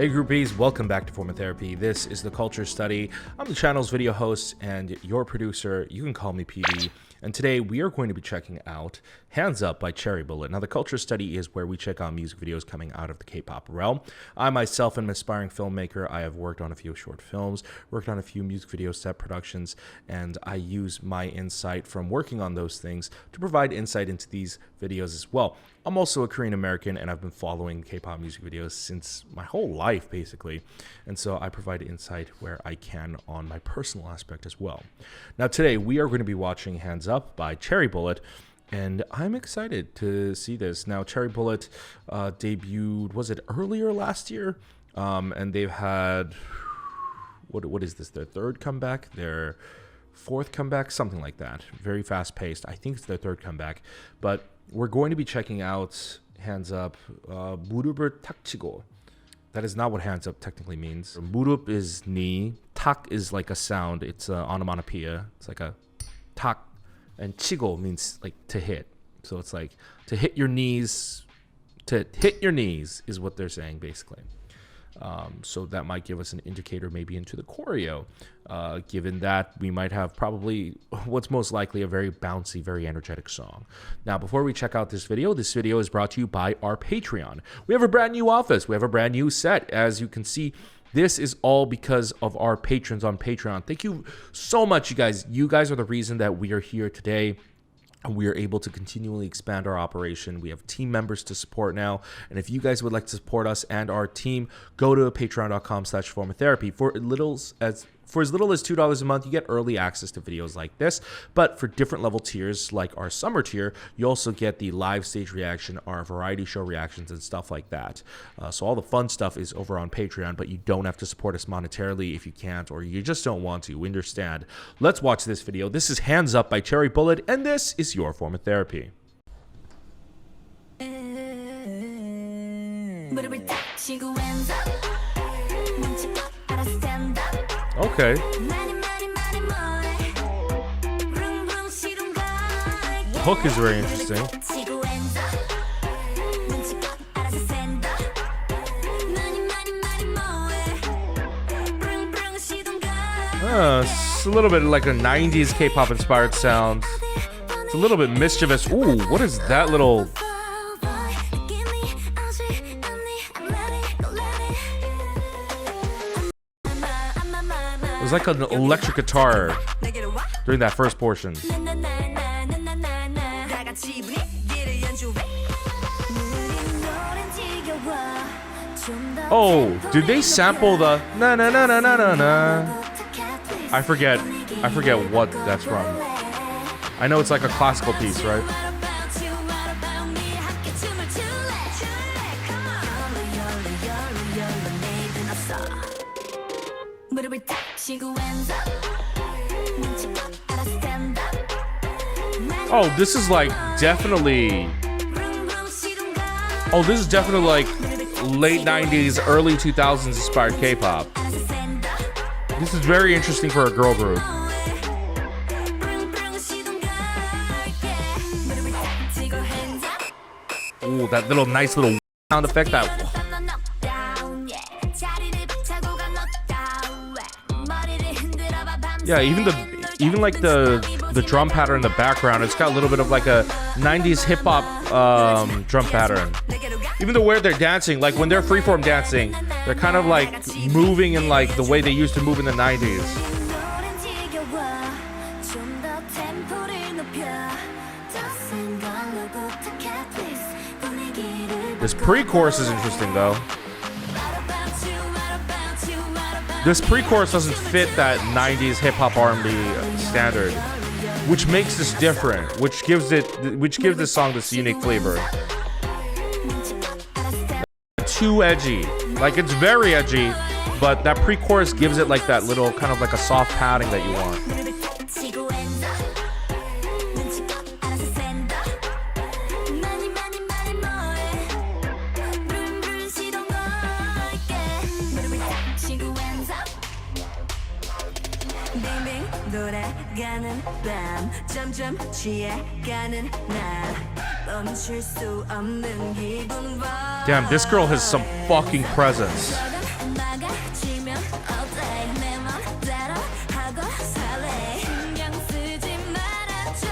Hey groupies, welcome back to Form of Therapy. This is the Culture Study. I'm the channel's video host and your producer. You can call me PD. And today we are going to be checking out Hands Up by Cheryblett. Now the Culture Study is where we check out music videos coming out of the K-pop realm. I myself am an aspiring filmmaker. I have worked on a few short films, worked on a few music video set productions, and I use my insight from working on those things to provide insight into these videos as well. I'm also a Korean American and I've been following K-pop music videos since my whole life basically, and so I provide insight where I can on my personal aspect as well. Now today we are going to be watching Hands Up by Cheryblett, and I'm excited to see this. Now Cheryblett debuted, was it earlier last year? And they've had, what is this, their third comeback, their fourth comeback, something like that. Very fast paced. I think it's their third comeback, but we're going to be checking out Hands Up, 무릎을 탁 치고. That is not what Hands Up technically means. 무릎 is knee. Tak is like a sound. It's an onomatopoeia. It's like a tak. And 치고 means like to hit. So it's like to hit your knees. To hit your knees is what they're saying basically. So that might give us an indicator maybe into the choreo, given that we might have probably what's most likely a very bouncy, very energetic song. Now, before we check out this video is brought to you by our Patreon. We have a brand new office. We have a brand new set. As you can see, this is all because of our patrons on Patreon. Thank you so much, you guys. You guys are the reason that we are here today. We are able to continually expand our operation. We have team members to support now. And if you guys would like to support us and our team, go to patreon.com/formatherapy. For as little as $2 a month, you get early access to videos like this. But for different level tiers, like our summer tier, you also get the live stage reaction, our variety show reactions, and stuff like that. So all the fun stuff is over on Patreon, but you don't have to support us monetarily if you can't or you just don't want to. We understand. Let's watch this video. This is Hands Up by Cheryblett, and this is your form of therapy. Okay. Hook is very interesting. It's a little bit like a 90s K-pop inspired sound. It's a little bit mischievous. Ooh, what is that little... It was like an electric guitar during that first portion. Oh, did they sample the na na na na na na na? I forget what that's from. I know it's like a classical piece, right? Oh, this is like definitely... Oh, this is definitely like late 90s, early 2000s inspired K-pop. This is very interesting for a girl group. Ooh, that little nice little sound effect. That... Yeah, even like the drum pattern in the background, it's got a little bit of like a 90s hip hop drum pattern. Even the way they're dancing, like when they're freeform dancing, they're kind of like moving in like the way they used to move in the 90s. This pre-chorus is interesting though. This pre-chorus doesn't fit that 90s hip-hop R&B standard, which makes this different, which gives this song this unique flavor. Too edgy, like it's very edgy, but that pre-chorus gives it like that little kind of like a soft padding that you want. Damn, this girl has some fucking presence. 어때 내 맘대로 하고 살래 신경 쓰지 말아줘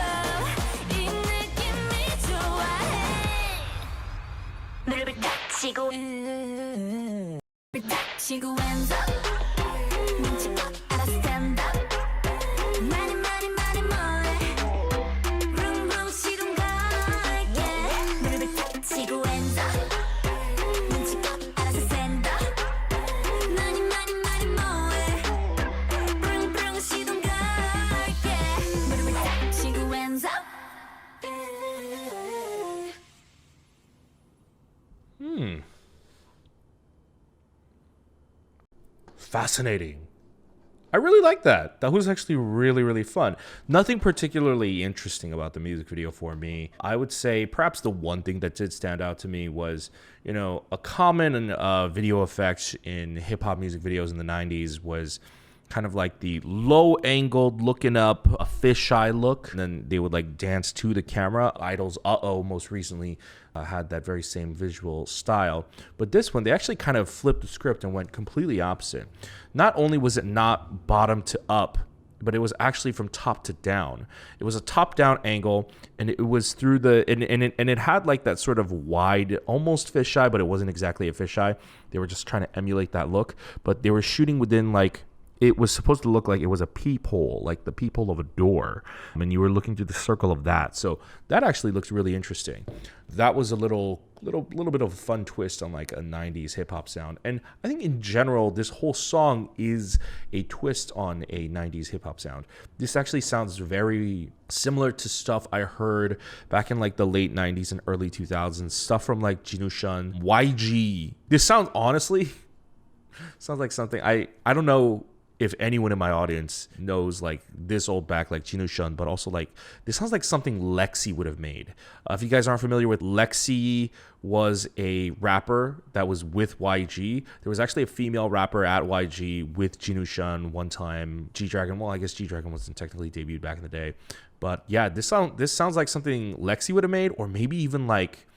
이 느낌이 좋아해 무릎을 딱 치고 딱 치고 hands up 눈치껏 알아 stand up 많이 많이 많이 뭐해 룽룽 시동 걸게 무릎을 딱 치고 hands up 눈치껏 알아서 stand up 많이 많이 많이 뭐해 룽룽 시동 걸게 무릎을 딱 치고 hands up Fascinating. I really like that. That was actually really, really fun. Nothing particularly interesting about the music video for me. I would say perhaps the one thing that did stand out to me was, you know, a common video effect in hip hop music videos in the 90s was kind of like the low angled looking up, a fisheye look, and then they would like dance to the camera. Idol's most recently had that very same visual style, but this one they actually kind of flipped the script and went completely opposite. Not only was it not bottom to up, but it was actually from top to down. It was a top down angle, and it was through the and it had like that sort of wide, almost fisheye, but it wasn't exactly a fisheye. They were just trying to emulate that look, but they were shooting within like, it was supposed to look like it was a peephole, like the peephole of a door. And you were looking through the circle of that. So that actually looks really interesting. That was a little bit of a fun twist on like a 90s hip hop sound. And I think in general, this whole song is a twist on a 90s hip hop sound. This actually sounds very similar to stuff I heard back in like the late 90s and early 2000s. Stuff from like Jinushan, YG. This sounds, honestly, sounds like something, I don't know if anyone in my audience knows like this old back, like Jinushan, but also like this sounds like something Lexi would have made. If you guys aren't familiar with, Lexi was a rapper that was with YG. There was actually a female rapper at YG with Jinushan one time. G-Dragon, well, I guess G-Dragon wasn't technically debuted back in the day, but yeah, this sounds like something Lexi would have made, or maybe even like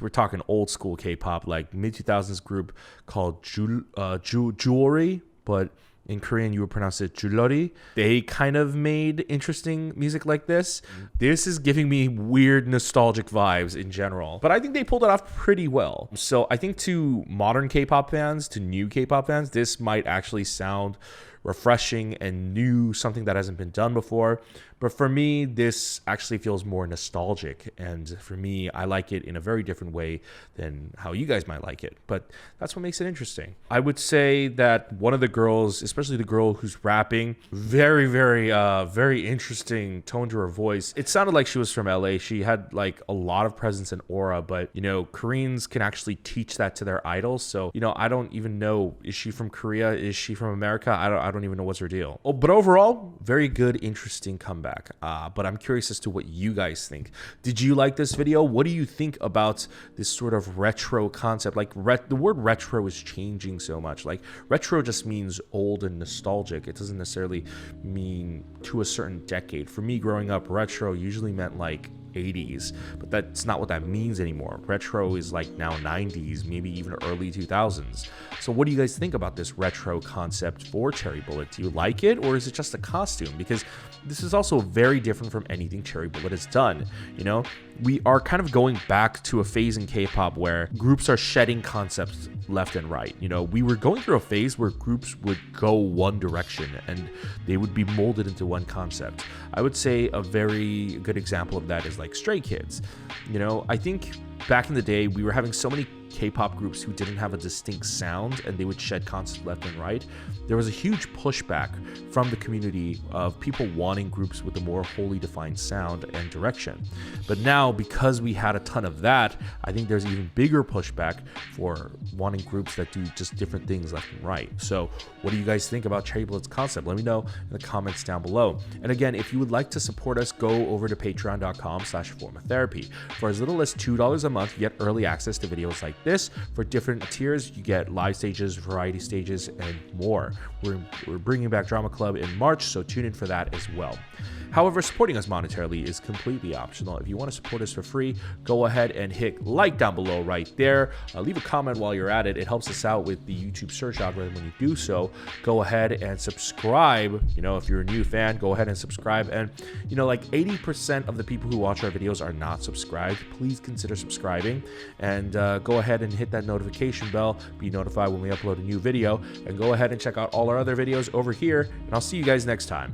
we're talking old school K-pop, like mid 2000s group called Jewelry, but in Korean you would pronounce it Julori. They kind of made interesting music like this. This is giving me weird nostalgic vibes in general, but I think they pulled it off pretty well. So I think to modern K-pop fans, to new K-pop fans, this might actually sound refreshing and new, something that hasn't been done before. But for me, this actually feels more nostalgic, and for me, I like it in a very different way than how you guys might like it. But that's what makes it interesting. I would say that one of the girls, especially the girl who's rapping, very, very interesting tone to her voice. It sounded like she was from LA. She had like a lot of presence and aura, but you know, Koreans can actually teach that to their idols. So, you know, I don't even know, is she from Korea? Is she from America? I don't even know what's her deal. Oh, but overall, very good, interesting comeback. But I'm curious as to what you guys think. Did you like this video? What do you think about this sort of retro concept? Like the word retro is changing so much. Like retro just means old and nostalgic. It doesn't necessarily mean to a certain decade. For me, growing up, retro usually meant like 80s, but that's not what that means anymore. Retro is like now 90s, maybe even early 2000s. So what do you guys think about this retro concept for Cherry Bullet? Do you like it, or is it just a costume? Because this is also very different from anything Cherry Bullet has done. You know, we are kind of going back to a phase in K-pop where groups are shedding concepts left and right. You know, we were going through a phase where groups would go one direction and they would be molded into one concept. I would say a very good example of that is like Stray Kids. You know, I think back in the day, we were having so many K-pop groups who didn't have a distinct sound and they would shed concepts left and right. There was a huge pushback from the community of people wanting groups with a more wholly defined sound and direction. But now, because we had a ton of that, I think there's even bigger pushback for wanting groups that do just different things left and right. So what do you guys think about Cherry Bullet's concept? Let me know in the comments down below. And again, if you would like to support us, go over to patreon.com/formatherapy. For as little as $2 a month, you get early access to videos like this. For different tiers, you get live stages, variety stages, and more. We're bringing back Drama Club in March, so tune in for that as well. However, supporting us monetarily is completely optional. If you want to support us for free, go ahead and hit like down below right there. Leave a comment while you're at it. It helps us out with the YouTube search algorithm when you do so. Go ahead and subscribe. If you're a new fan, go ahead and subscribe. And, like 80% of the people who watch our videos are not subscribed. Please consider subscribing and go ahead and hit that notification bell. Be notified when we upload a new video. And go ahead and check out all our other videos over here. And I'll see you guys next time.